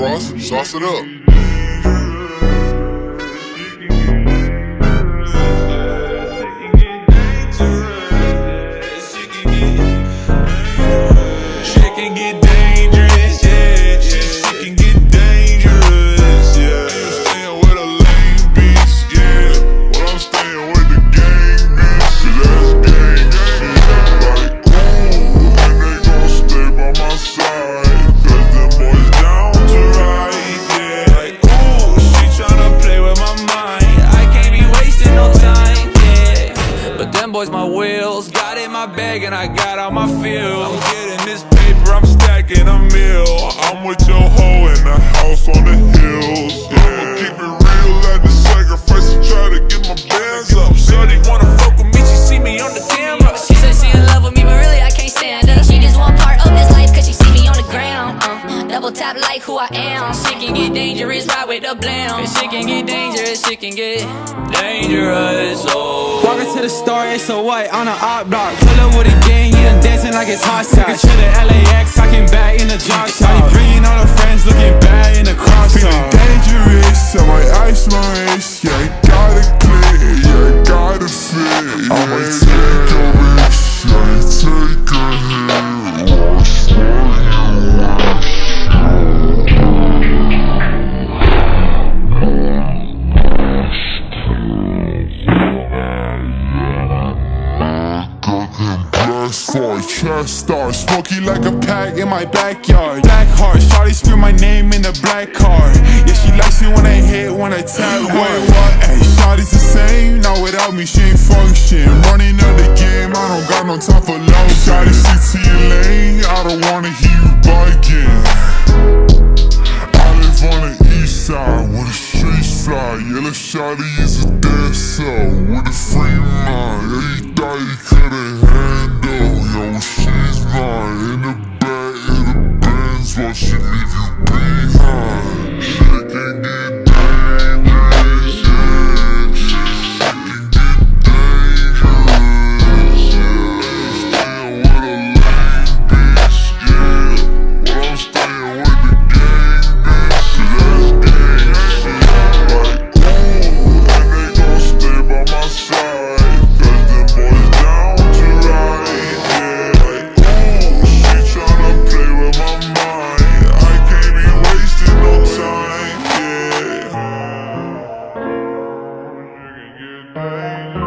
Ross, sauce it up. Boys, my wheels, got in my bag and I got all my feels. I'm getting this paper, I'm stacking a meal. I'm with your hoe in the house on the hills. I'ma keep it real, at the sacrifice to try to get my bands up. Shorty wanna fuck with me, she see me on the camera. She said she in love with me, but really I can't stand her. She just want part of this life cause she see me on the ground. Double tap like who I am. Shit can get dangerous, ride with the blam. Shit can get dangerous, shit can get dangerous. Oh. Walking to the store, it's a white on the op block. Pull up with a gang, yeah, I'm dancing like it's hot sauce. To the LAX, talking back in the drop shop. Bringing all her friends, looking bad in the crop top. Feeling dangerous, I might ice my wrist. Yeah, I gotta clear, yeah, I gotta fit. I'ma take a risk, yeah, take a hit. Watch what you wish. For a chest star, smoky like a pack in my backyard. Black heart, shawty scream my name in the black car. Yeah, she likes it when I hit, when I tap. Wait, what? Hey, shawty's the same, not without me, she ain't function. Running up the game, I don't got no time for love. Shawty, stick to your lane, I don't wanna hear you bugging. I live on the east side, where the streets fly. Yellow shawty is a dancer, with a free mind. Yeah, you thought you couldn't handle. Yo, she's mine, in the back of the Benz, while she leave you behind. She can get dangerous, yeah. She can get dangerous, yeah. Staying with a lame bitch, yeah. Well, I'm staying with the gang, bitch, 'cause that's gang shit. Like, ooh, and they gon' stay by my side, 'cause them boys down to ride, yeah. Like, ooh, she tryna play with my mind. I can't be wasting no time, yeah. She can get dangerous.